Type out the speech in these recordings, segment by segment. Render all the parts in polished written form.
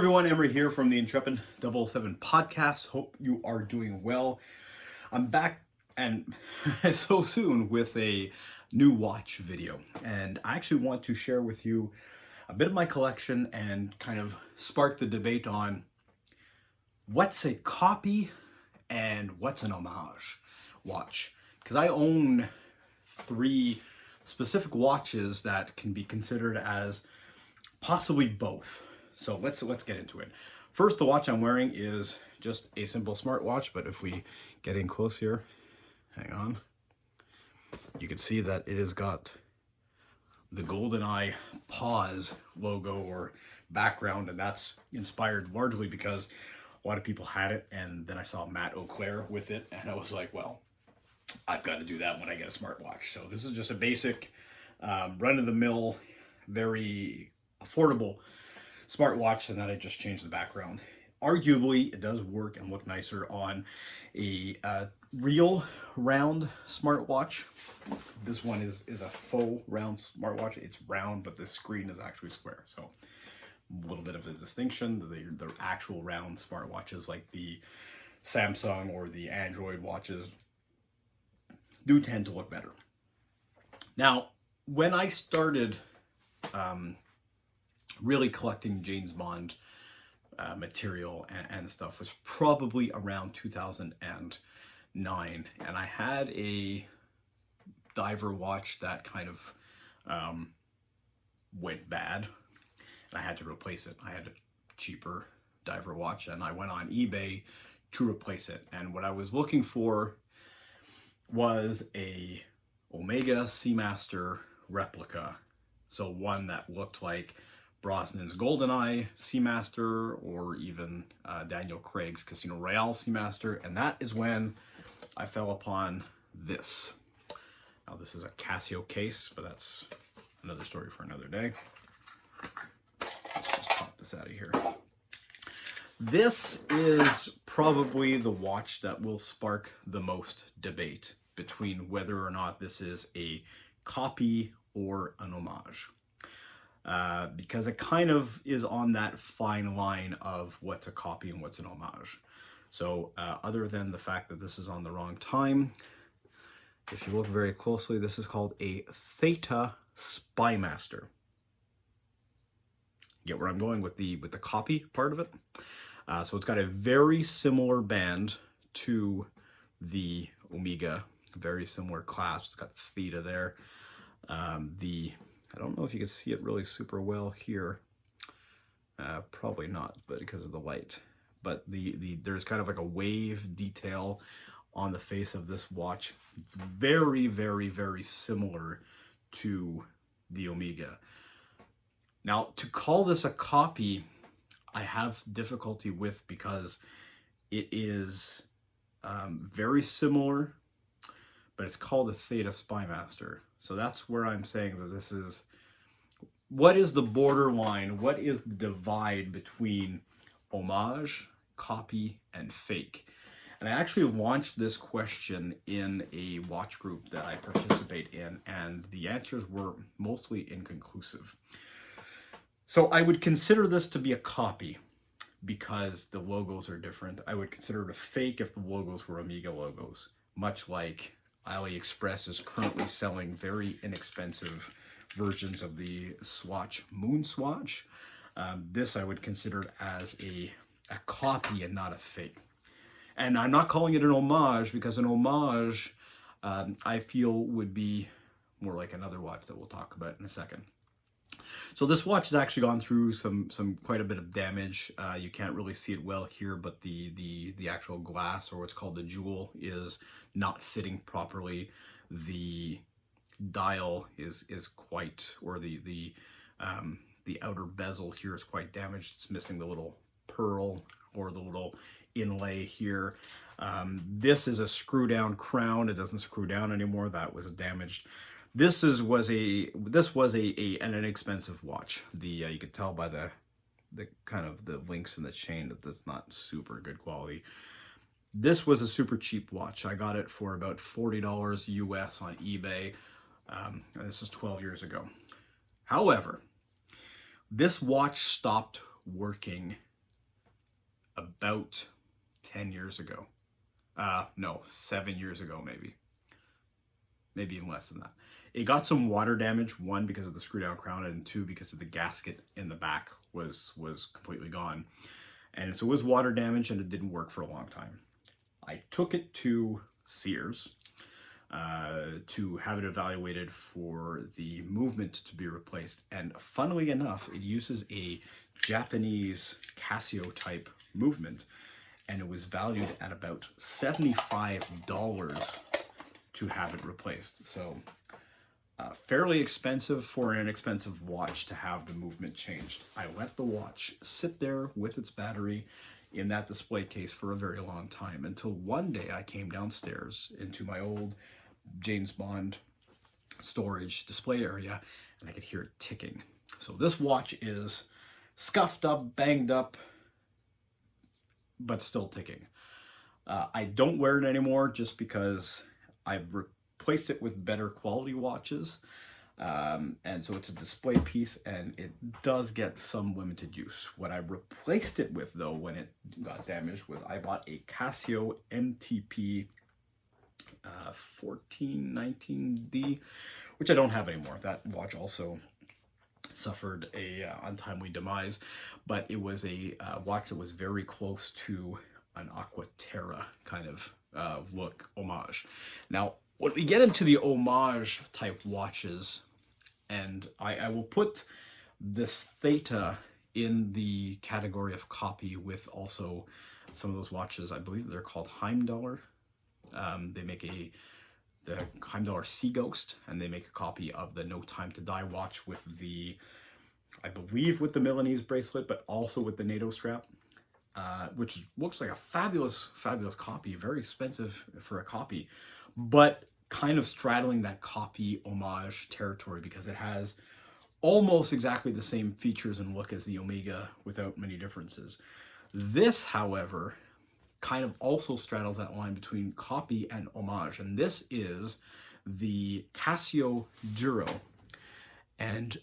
everyone, Emery here from the Intrepid 007 podcast. Hope you are doing well. I'm back and so soon with a new watch video, and I actually want to share with you a bit of my collection and kind of spark the debate on what's a copy and what's an homage watch. Because I own 3 specific watches that can be considered as possibly both. So let's get into it. First, the watch I'm wearing is just a simple smartwatch, but if we get in close here, hang on, you can see that it has got the GoldenEye pause logo or background, and that's inspired largely because a lot of people had it, and then I saw Matt O'Clair with it, and I was like, well, I've got to do that when I get a smartwatch. So this is just a basic, run-of-the-mill, very affordable smartwatch, and then I just changed the background. Arguably, it does work and look nicer on a real round smartwatch. This one is a faux round smartwatch. It's round, but the screen is actually square. So a little bit of a distinction. The actual round smartwatches like the Samsung or the Android watches do tend to look better. Now, when I started really collecting James Bond material and stuff was probably around 2009, and I had a diver watch that kind of went bad, and I had to replace it. I had a cheaper diver watch, and I went on eBay to replace it, and what I was looking for was a Omega Seamaster replica, so one that looked like Brosnan's GoldenEye Seamaster, or even Daniel Craig's Casino Royale Seamaster, and that is when I fell upon this. Now, this is a Casio case, but that's another story for another day. Let's just pop this out of here. This is probably the watch that will spark the most debate between whether or not this is a copy or an homage. Because it kind of is on that fine line of what's a copy and what's an homage. So other than the fact that this is on the wrong time, if you look very closely, this is called a Theta Spymaster. Get where I'm going with the copy part of it? So it's got a very similar band to the Omega, very similar clasp. It's got Theta there. I don't know if you can see it really super well here. Probably not, but because of the light. But there's kind of like a wave detail on the face of this watch. It's very, very, very similar to the Omega. Now, to call this a copy, I have difficulty with, because it is very similar, but it's called a Theta Spymaster. So that's where I'm saying that this is, what is the borderline, what is the divide between homage, copy, and fake? And I actually launched this question in a watch group that I participate in, and the answers were mostly inconclusive. So I would consider this to be a copy because the logos are different. I would consider it a fake if the logos were Omega logos, much like AliExpress is currently selling very inexpensive versions of the Swatch Moon Swatch. This I would consider as a copy and not a fake. And I'm not calling it an homage, because an homage I feel would be more like another watch that we'll talk about in a second. So this watch has actually gone through some quite a bit of damage. You can't really see it well here, but the actual glass, or what's called the jewel, is not sitting properly. The dial is quite, or the outer bezel here is quite damaged. It's missing the little pearl or the little inlay here. This is a screw down crown. It doesn't screw down anymore. That was damaged. This was an inexpensive watch. You could tell by the kind of the links in the chain that that's not super good quality. This was a super cheap watch. I got it for about $40 US on eBay. And this is 12 years ago. However, this watch stopped working about 10 years ago. No, 7 years ago, maybe even less than that. It got some water damage, one because of the screw down crown, and two because of the gasket in the back was completely gone. And so it was water damage, and it didn't work for a long time. I took it to Sears to have it evaluated for the movement to be replaced. And funnily enough, it uses a Japanese Casio type movement, and it was valued at about $75 to have it replaced. So fairly expensive for an inexpensive watch to have the movement changed. I let the watch sit there with its battery in that display case for a very long time, until one day I came downstairs into my old James Bond storage display area, and I could hear it ticking. So this watch is scuffed up, banged up, but still ticking. I don't wear it anymore just because I've replaced it with better quality watches. And so it's a display piece, and it does get some limited use. What I replaced it with, though, when it got damaged, was I bought a Casio MTP 1419D, which I don't have anymore. That watch also suffered a untimely demise, but it was a watch that was very close to an Aquaterra kind of look, Hommage. Now, when we get into the Hommage type watches, and I will put this Theta in the category of copy with also some of those watches. I believe they're called Heimdallr. They make the Heimdallr Sea Ghost, and they make a copy of the No Time to Die watch with the, I believe with the Milanese bracelet, but also with the NATO strap, which looks like a fabulous, fabulous copy, very expensive for a copy, but kind of straddling that copy Hommage territory because it has almost exactly the same features and look as the Omega without many differences. This, however, kind of also straddles that line between copy and Hommage, and this is the Casio Duro. And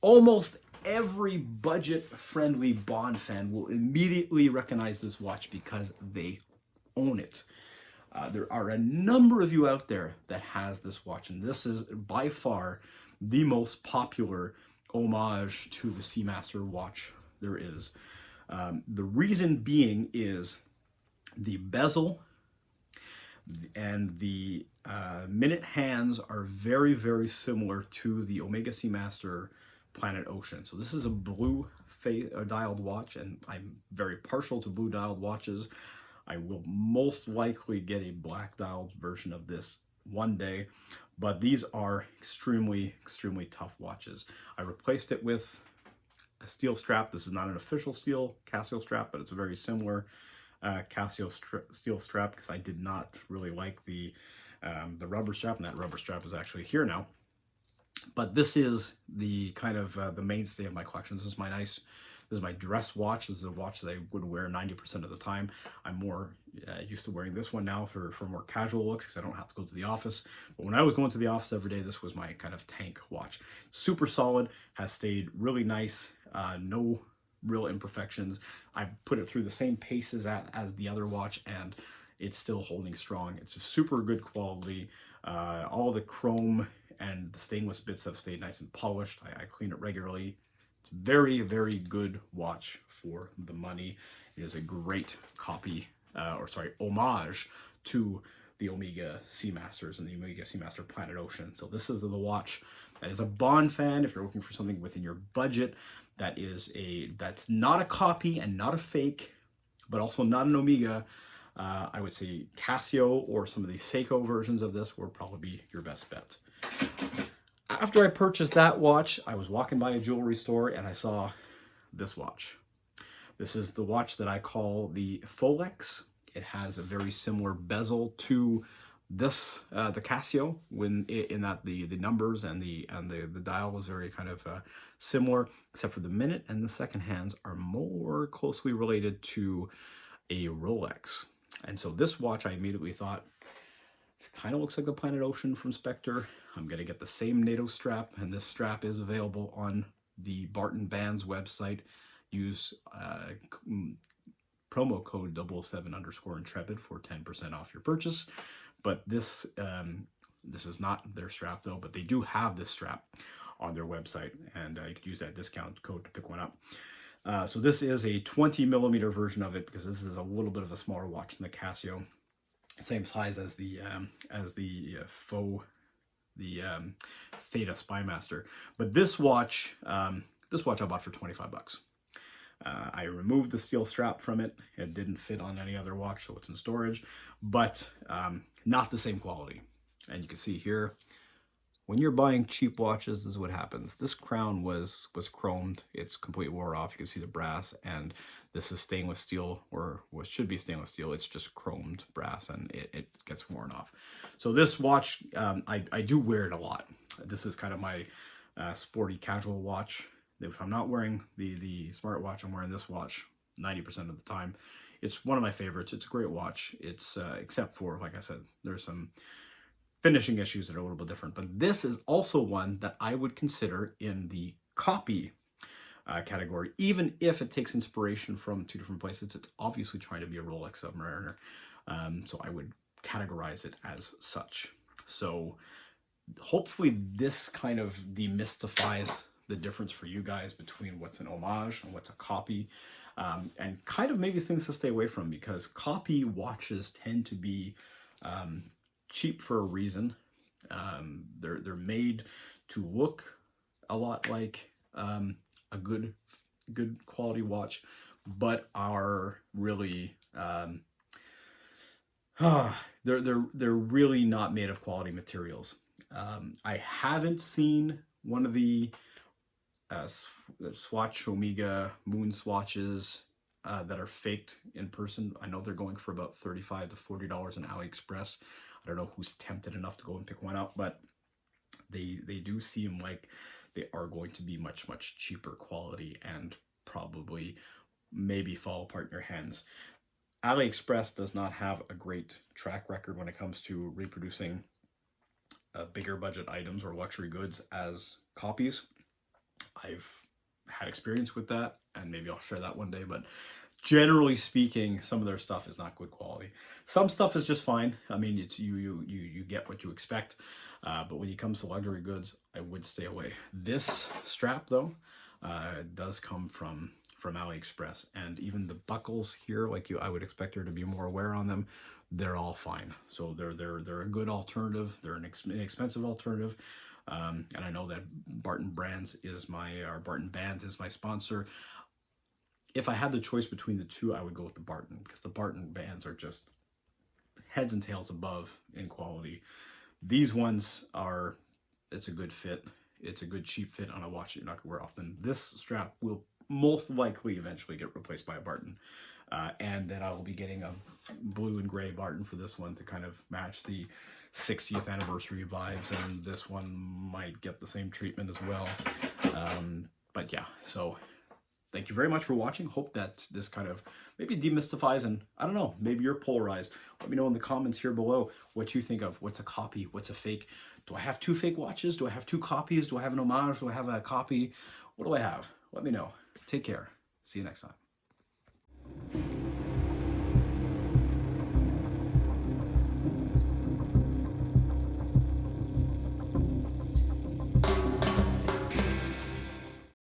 almost every budget-friendly Bond fan will immediately recognize this watch because they own it. There are a number of you out there that has this watch, and this is by far the most popular homage to the Seamaster watch there is. The reason being is the bezel and the minute hands are very, very similar to the Omega Seamaster Planet Ocean. So this is a blue dialed watch, and I'm very partial to blue dialed watches. I will most likely get a black dialed version of this one day, but these are extremely, extremely tough watches. I replaced it with a steel strap. This is not an official steel Casio strap, but it's a very similar Casio steel strap because I did not really like the rubber strap, and that rubber strap is actually here now. But this is the kind of the mainstay of my collection. This is my dress watch. This is a watch that I would wear 90% of the time. I'm more used to wearing this one now for more casual looks because I don't have to go to the office. But when I was going to the office every day, this was my kind of tank watch. Super solid, has stayed really nice, no real imperfections. I put it through the same paces as the other watch, and it's still holding strong. It's a super good quality. All the chrome and the stainless bits have stayed nice and polished. I clean it regularly. It's very, very good watch for the money. It is a great copy, homage to the Omega Seamasters and the Omega Seamaster Planet Ocean. So this is the watch that is a Bond fan. If you're looking for something within your budget, that's not a copy and not a fake, but also not an Omega, I would say Casio or some of the Seiko versions of this will probably be your best bet. After I purchased that watch, I was walking by a jewelry store and I saw this watch. This is the watch that I call the Folex. It has a very similar bezel to this, the Casio, in that the numbers and the dial was very kind of similar, except for the minute and the second hands are more closely related to a Rolex. And so this watch, I immediately thought, kind of looks like the Planet Ocean from Spectre. I'm going to get the same NATO strap, and this strap is available on the Barton Band's website. Use promo code 007_intrepid for 10% off your purchase. But this is not their strap though, but they do have this strap on their website, and you could use that discount code to pick one up. So this is a 20mm version of it, because this is a little bit of a smaller watch than the Casio. Same size as the Theta Spymaster. But this watch I bought for 25 bucks. I removed the steel strap from it. It didn't fit on any other watch, so it's in storage, but not the same quality. And you can see here, when you're buying cheap watches, this is what happens. This crown was chromed. It's completely wore off. You can see the brass, and this is stainless steel, or what should be stainless steel. It's just chromed brass, and it gets worn off. So this watch, I do wear it a lot. This is kind of my sporty casual watch. If I'm not wearing the smartwatch, I'm wearing this watch 90% of the time. It's one of my favorites. It's a great watch. It's except for, like I said, there's some finishing issues that are a little bit different. But this is also one that I would consider in the copy category, even if it takes inspiration from two different places. It's obviously trying to be a Rolex Submariner, so I would categorize it as such. So hopefully this kind of demystifies the difference for you guys between what's an homage and what's a copy, and kind of maybe things to stay away from, because copy watches tend to be cheap for a reason. They're made to look a lot like a good quality watch, but are really they're really not made of quality materials. I haven't seen one of the Swatch Omega moon swatches that are faked in person. I know they're going for about $35 to $40 on AliExpress. I don't know who's tempted enough to go and pick one out, but they do seem like they are going to be much cheaper quality and probably maybe fall apart in your hands. AliExpress does not have a great track record when it comes to reproducing bigger budget items or luxury goods as copies. I've had experience with that, and maybe I'll share that one day, but generally speaking, some of their stuff is not good quality. Some stuff is just fine. I mean, it's you get what you expect, but when it comes to luxury goods, I would stay away. This strap though does come from AliExpress, and even the buckles here, I would expect there to be more wear on them. They're all fine. So they're a good alternative. They're an inexpensive alternative. And I know that Barton Bands is my sponsor. If I had the choice between the two, I would go with the Barton, because the Barton Bands are just heads and tails above in quality. These ones are, it's a good fit. It's a good cheap fit on a watch that you're not going to wear often. This strap will most likely eventually get replaced by a Barton. And then I will be getting a blue and gray Barton for this one to kind of match the 60th anniversary vibes, and this one might get the same treatment as well. But yeah, so thank you very much for watching. Hope that this kind of maybe demystifies, and I don't know, maybe you're polarized. Let me know in the comments here below what you think of what's a copy, what's a fake. Do I have two fake watches? Do I have two copies? Do I have an homage? Do I have a copy? What do I have? Let me know. Take care. See you next time.